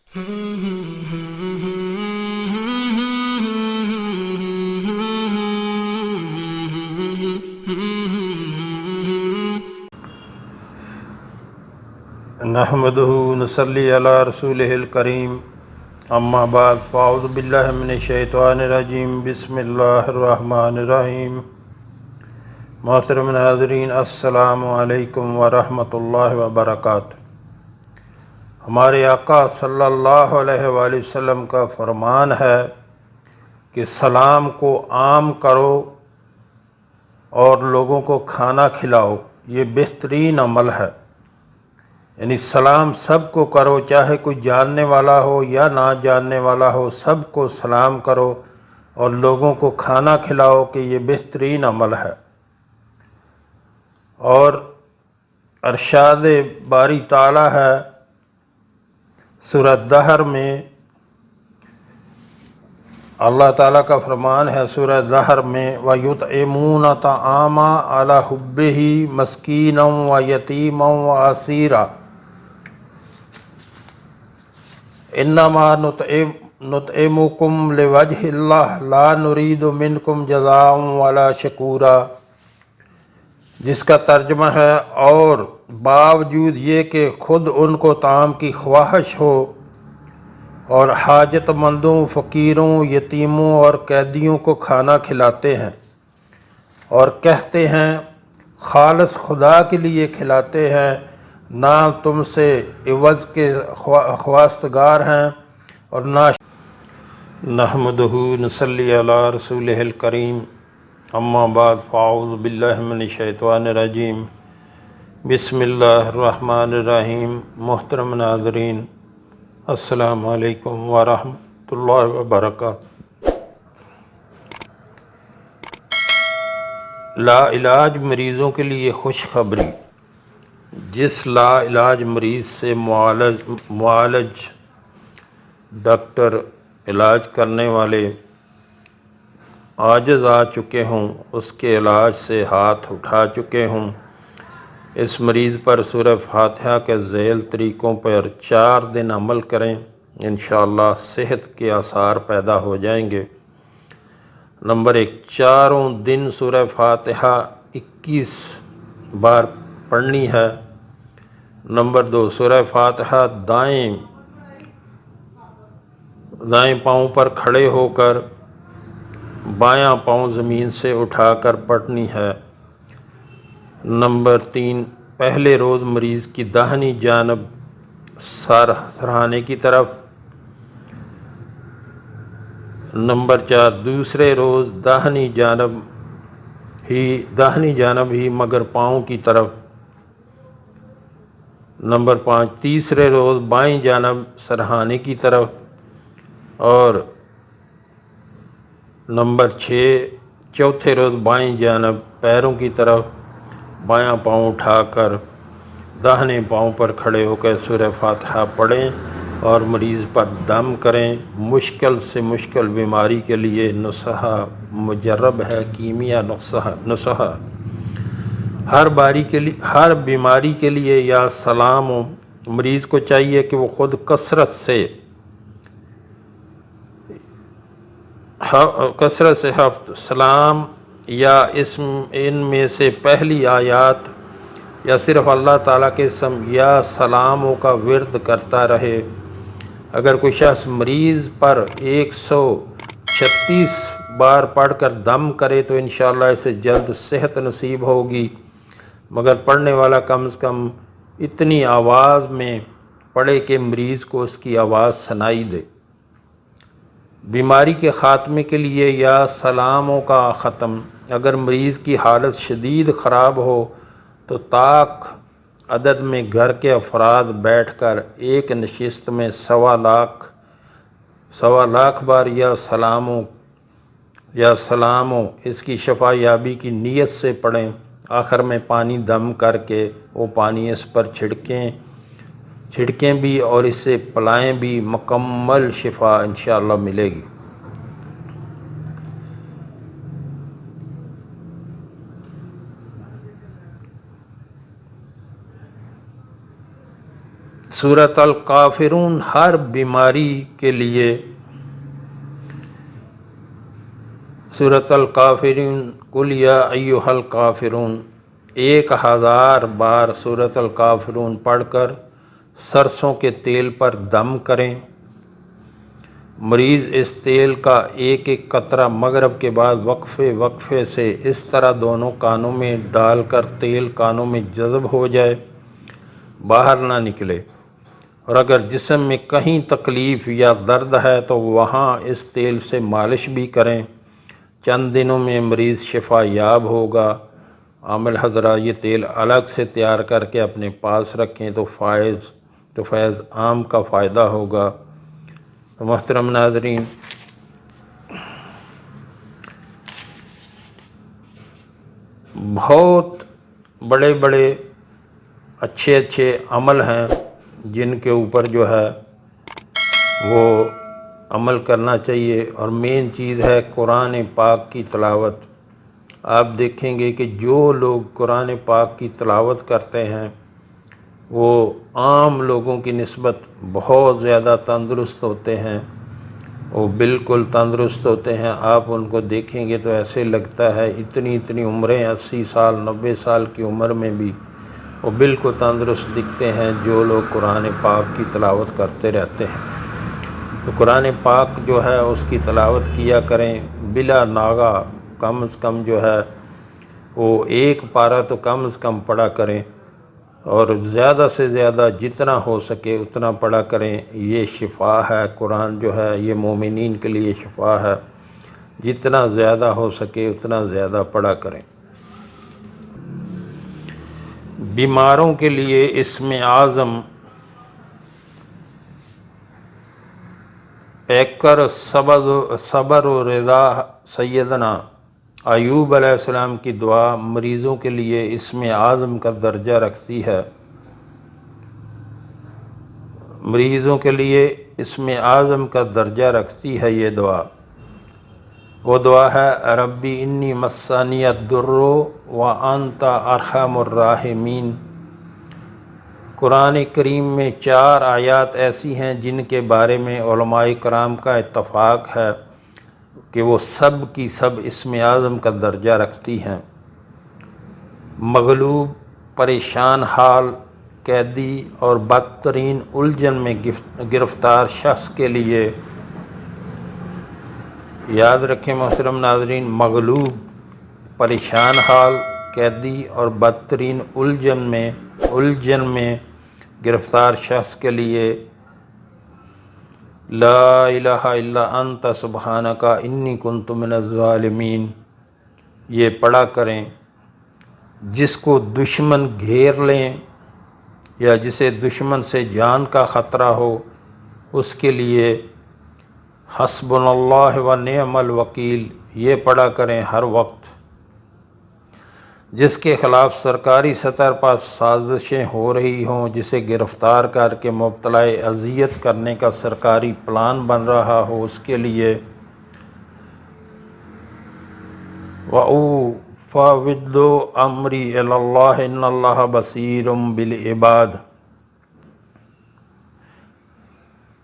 نحمدہ ونصلی علی رسولہ الکریم، اما بعد فاعوذ باللہ من الشیطان الرجیم، بسم اللہ الرحمن الرحیم۔ محترم ناظرین، السلام علیکم ورحمۃ اللہ وبرکاتہ۔ ہمارے آقا صلی اللہ علیہ وآلہ وسلم کا فرمان ہے کہ سلام کو عام کرو اور لوگوں کو کھانا کھلاؤ، یہ بہترین عمل ہے۔ یعنی سلام سب کو کرو، چاہے کوئی جاننے والا ہو یا نہ جاننے والا ہو، سب کو سلام کرو اور لوگوں کو کھانا کھلاؤ، کہ یہ بہترین عمل ہے۔ اور ارشاد باری تعالی ہے سورہ دہر میں، اللہ تعالیٰ کا فرمان ہے سورہ دہر میں، وَيُطْعِمُونَ الطَّعَامَ عَلَىٰ حُبِّهِ مِسْكِينًا وَيَتِيمًا وَأَسِيرًا انما نطعمکم لوجہ اللہ لا نرید منکم جزاء ولا شکورا، جس کا ترجمہ ہے، اور باوجود یہ کہ خود ان کو طعام کی خواہش ہو اور حاجت مندوں، فقیروں، یتیموں اور قیدیوں کو کھانا کھلاتے ہیں، اور کہتے ہیں خالص خدا کے لیے کھلاتے ہیں، نہ تم سے عوض کے خواستگار ہیں اور نہ۔ نحمدہ ونصلی علی رسولہ الکریم، اما بعد فاعوذ باللہ من الشیطان الرجیم، بسم اللہ الرحمن الرحیم۔ محترم ناظرین، السلام علیکم ورحمۃ اللہ وبرکاتہ۔ لا علاج مریضوں کے لیے خوشخبری۔ جس لا علاج مریض سے معالج ڈاکٹر علاج کرنے والے عاجز آ چکے ہوں، اس کے علاج سے ہاتھ اٹھا چکے ہوں، اس مریض پر سورہ فاتحہ کے ذیل طریقوں پر 4 دن عمل کریں، انشاءاللہ صحت کے آثار پیدا ہو جائیں گے۔ نمبر 1، 4 دن سورہ فاتحہ 21 بار پڑھنی ہے۔ نمبر 2، سورہ فاتحہ دائیں پاؤں پر کھڑے ہو کر بایاں پاؤں زمین سے اٹھا کر پڑھنی ہے۔ نمبر 3، پہلے روز مریض کی داہنی جانب سرہانے کی طرف۔ نمبر 4، دوسرے روز داہنی جانب ہی مگر پاؤں کی طرف۔ نمبر 5، تیسرے روز بائیں جانب سرہانے کی طرف۔ اور نمبر 6، چوتھے روز بائیں جانب پیروں کی طرف، بایاں پاؤں اٹھا کر داہنے پاؤں پر کھڑے ہو کر سورہ فاتحہ پڑھیں اور مریض پر دم کریں۔ مشکل سے مشکل بیماری کے لیے نسخہ مجرب ہے، کیمیا نسخہ۔ ہر بیماری کے لیے یا سلام ہو، مریض کو چاہیے کہ وہ خود کثرت سے سلام یا ان میں سے پہلی آیات یا صرف اللہ تعالیٰ کے اسم یا سلاموں کا ورد کرتا رہے۔ اگر کوئی شخص مریض پر 136 بار پڑھ کر دم کرے تو انشاءاللہ اسے جلد صحت نصیب ہوگی، مگر پڑھنے والا کم از کم اتنی آواز میں پڑھے کہ مریض کو اس کی آواز سنائی دے۔ بیماری کے خاتمے کے لیے یا سلاموں کا ختم۔ اگر مریض کی حالت شدید خراب ہو تو طاق عدد میں گھر کے افراد بیٹھ کر ایک نشست میں 1.25 بار یا سلاموں اس کی شفا یابی کی نیت سے پڑھیں۔ آخر میں پانی دم کر کے وہ پانی اس پر چھڑکیں بھی اور اسے پلائیں بھی، مکمل شفا انشاءاللہ ملے گی۔ سورۃ الکافرون ہر بیماری کے لیے، سورۃ الکافرون قل یا ایھا الکافرون 1000 بار سورۃ الکافرون پڑھ کر سرسوں کے تیل پر دم کریں۔ مریض اس تیل کا ایک ایک قطرہ مغرب کے بعد وقفے سے اس طرح دونوں کانوں میں ڈال کر تیل کانوں میں جذب ہو جائے، باہر نہ نکلے، اور اگر جسم میں کہیں تکلیف یا درد ہے تو وہاں اس تیل سے مالش بھی کریں۔ چند دنوں میں مریض شفا یاب ہوگا۔ عامل حضرات یہ تیل الگ سے تیار کر کے اپنے پاس رکھیں تو فیض عام کا فائدہ ہوگا۔ تو محترم ناظرین، بہت بڑے بڑے اچھے عمل ہیں جن کے اوپر جو ہے وہ عمل کرنا چاہیے، اور مین چیز ہے قرآن پاک کی تلاوت۔ آپ دیکھیں گے کہ جو لوگ قرآن پاک کی تلاوت کرتے ہیں وہ عام لوگوں کی نسبت بہت زیادہ تندرست ہوتے ہیں، وہ بالکل تندرست ہوتے ہیں۔ آپ ان کو دیکھیں گے تو ایسے لگتا ہے اتنی عمریں، 80 سال 90 سال کی عمر میں بھی وہ بالکل تندرست دکھتے ہیں جو لوگ قرآن پاک کی تلاوت کرتے رہتے ہیں۔ تو قرآن پاک جو ہے اس کی تلاوت کیا کریں بلا ناغہ، کم از کم جو ہے وہ ایک پارہ تو کم از کم پڑھا کریں، اور زیادہ سے زیادہ جتنا ہو سکے اتنا پڑھا کریں۔ یہ شفا ہے، قرآن جو ہے یہ مومنین کے لیے شفا ہے، جتنا زیادہ ہو سکے اتنا زیادہ پڑھا کریں۔ بیماروں کے لیے اسم اعظم پیکر صبر و رضا۔ سیدنا ایوب علیہ السلام کی دعا مریضوں کے لیے اسم اعظم کا درجہ رکھتی ہے۔ مریضوں کے لیے اسم اعظم کا درجہ رکھتی ہے یہ دعا۔ وہ دعا ہے ربی انی مسنی الضر وانت ارحم الراحمین۔ قرآن کریم میں 4 آیات ایسی ہیں جن کے بارے میں علماء کرام کا اتفاق ہے کہ وہ سب کی سب اسم اعظم کا درجہ رکھتی ہیں۔ مغلوب، پریشان حال، قیدی اور بدترین الجھن میں گرفتار شخص کے لیے، یاد رکھیں محترم ناظرین، مغلوب، پریشان حال، قیدی اور بدترین الجھن میں گرفتار شخص کے لیے لا الہ الا انت سبحانک انی کنت من الظالمین یہ پڑھا کریں۔ جس کو دشمن گھیر لیں یا جسے دشمن سے جان کا خطرہ ہو اس کے لیے حسبنا اللہ و نعم الوکیل یہ پڑھا کریں ہر وقت۔ جس کے خلاف سرکاری سطح پر سازشیں ہو رہی ہوں، جسے گرفتار کر کے مبتلا اذیت کرنے کا سرکاری پلان بن رہا ہو، اس کے لیے وَأُفَوِّضُ أَمْرِي إِلَى اللَّهِ إِنَّ اللَّهَ بَصِيرٌ بِالْعِبَادِ۔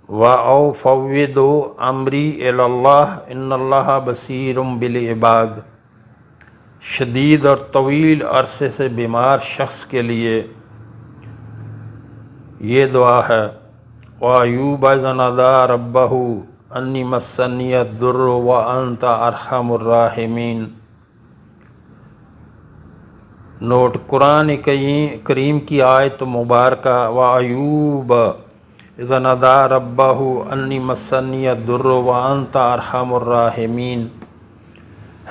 وَأُفَوِّضُ أَمْرِي إِلَى اللَّهِ إِنَّ اللَّهَ بَصِيرٌ بِالْعِبَادِ۔ شدید اور طویل عرصے سے بیمار شخص کے لیے یہ دعا ہے وَأَيُّوبَ إِذْ نَادَىٰ رَبَّهُ أَنِّي مَسَّنِيَ الضُّرُّ وَأَنْتَ أَرْحَمُ الرَّاحِمِينَ۔ نوٹ: قرآن کریم کی آیت مبارکہ وَأَيُّوبَ إِذْ نَادَىٰ رَبَّهُ أَنِّي مَسَّنِيَ الضُّرُّ وَأَنْتَ أَرْحَمُ الرَّاحِمِينَ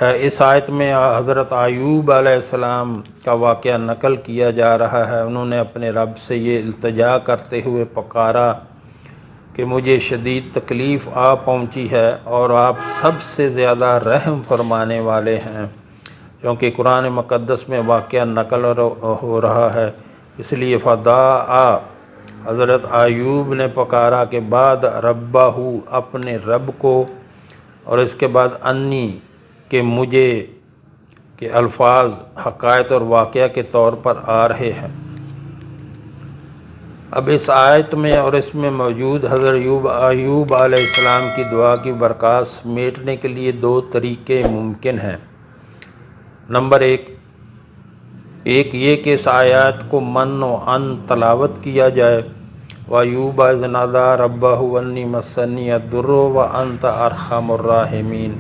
ہے۔ اس آیت میں حضرت ایوب علیہ السلام کا واقعہ نقل کیا جا رہا ہے۔ انہوں نے اپنے رب سے یہ التجا کرتے ہوئے پکارا کہ مجھے شدید تکلیف آ پہنچی ہے اور آپ سب سے زیادہ رحم فرمانے والے ہیں۔ کیونکہ قرآن مقدس میں واقعہ نقل ہو رہا ہے، اس لیے فدعا حضرت ایوب نے پکارا کہ بعد ربہ اپنے رب کو، اور اس کے بعد انی کہ مجھے کے الفاظ حقائق اور واقعہ کے طور پر آ رہے ہیں۔ اب اس آیت میں اور اس میں موجود حضرت ایوب علیہ السلام کی دعا کی برکات سمیٹنے کے لیے دو طریقے ممکن ہیں۔ نمبر ایک یہ کہ اس آیات کو من و ان تلاوت کیا جائے، وَأَيُّوبَ إِذْ نَادَىٰ رَبَّهُ أَنِّي مَسَّنِيَ الضُّرُّ وَأَنْتَ أَرْحَمُ الرَّاحِمِينَ۔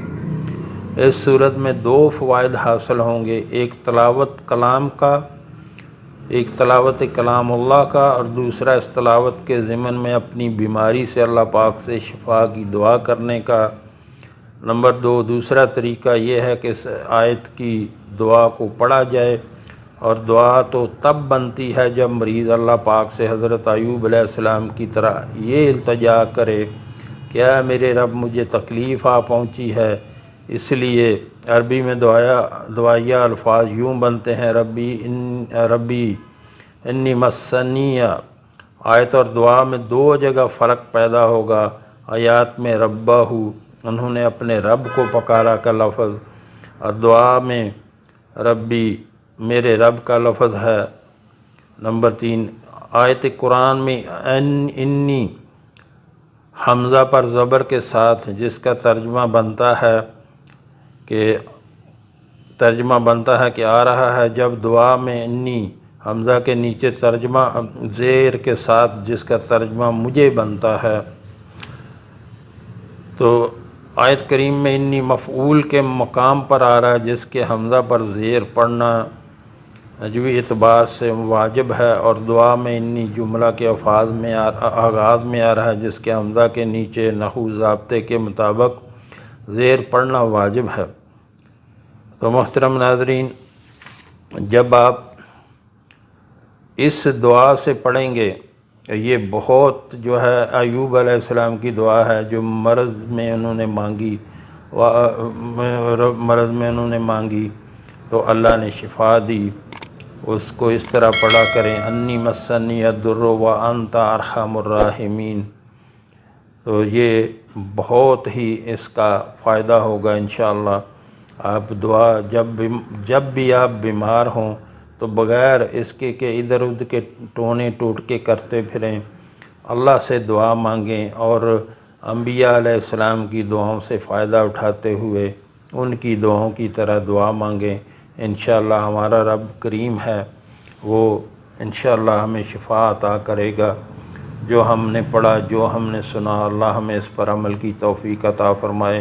اس صورت میں دو فوائد حاصل ہوں گے، ایک تلاوت کلام اللہ کا، اور دوسرا اس تلاوت کے ضمن میں اپنی بیماری سے اللہ پاک سے شفا کی دعا کرنے کا۔ نمبر دو، دوسرا طریقہ یہ ہے کہ اس آیت کی دعا کو پڑھا جائے، اور دعا تو تب بنتی ہے جب مریض اللہ پاک سے حضرت ایوب علیہ السلام کی طرح یہ التجا کرے کہ اے میرے رب مجھے تکلیف آ پہنچی ہے۔ اس لیے عربی میں دعائیہ الفاظ یوں بنتے ہیں، ربی انی مسنیہ۔ آیت اور دعا میں دو جگہ فرق پیدا ہوگا۔ آیات میں ربہ، انہوں نے اپنے رب کو پکارا کا لفظ، اور دعا میں ربی، میرے رب کا لفظ ہے۔ نمبر تین، آیت قرآن میں انی حمزہ پر زبر کے ساتھ، جس کا ترجمہ بنتا ہے کہ آ رہا ہے، جب دعا میں انی حمزہ کے نیچے ترجمہ زیر کے ساتھ جس کا ترجمہ مجھے بنتا ہے، تو آیت کریم میں انی مفعول کے مقام پر آ رہا ہے، جس کے حمزہ پر زیر پڑھنا نحوی اعتبار سے واجب ہے، اور دعا میں انی جملہ کے آغاز میں آ رہا ہے، جس کے حمزہ کے نیچے نحو ضابطے کے مطابق زیر پڑھنا واجب ہے۔ تو محترم ناظرین، جب آپ اس دعا سے پڑھیں گے، یہ بہت جو ہے ایوب علیہ السلام کی دعا ہے جو مرض میں انہوں نے مانگی تو اللہ نے شفا دی۔ اس کو اس طرح پڑھا کریں، انی مسنی الضر وانت ارحم الراحمین۔ تو یہ بہت ہی اس کا فائدہ ہوگا انشاءاللہ۔ آپ دعا جب بھی آپ بیمار ہوں تو بغیر اس کے کہ ادھر ادھر کے ٹونے ٹوٹکے کرتے پھریں، اللہ سے دعا مانگیں، اور انبیاء علیہ السلام کی دعاؤں سے فائدہ اٹھاتے ہوئے ان کی دعاؤں کی طرح دعا مانگیں۔ انشاءاللہ ہمارا رب کریم ہے، وہ انشاءاللہ ہمیں شفا عطا کرے گا۔ جو ہم نے پڑھا، جو ہم نے سنا، اللہ ہمیں اس پر عمل کی توفیق عطا فرمائے۔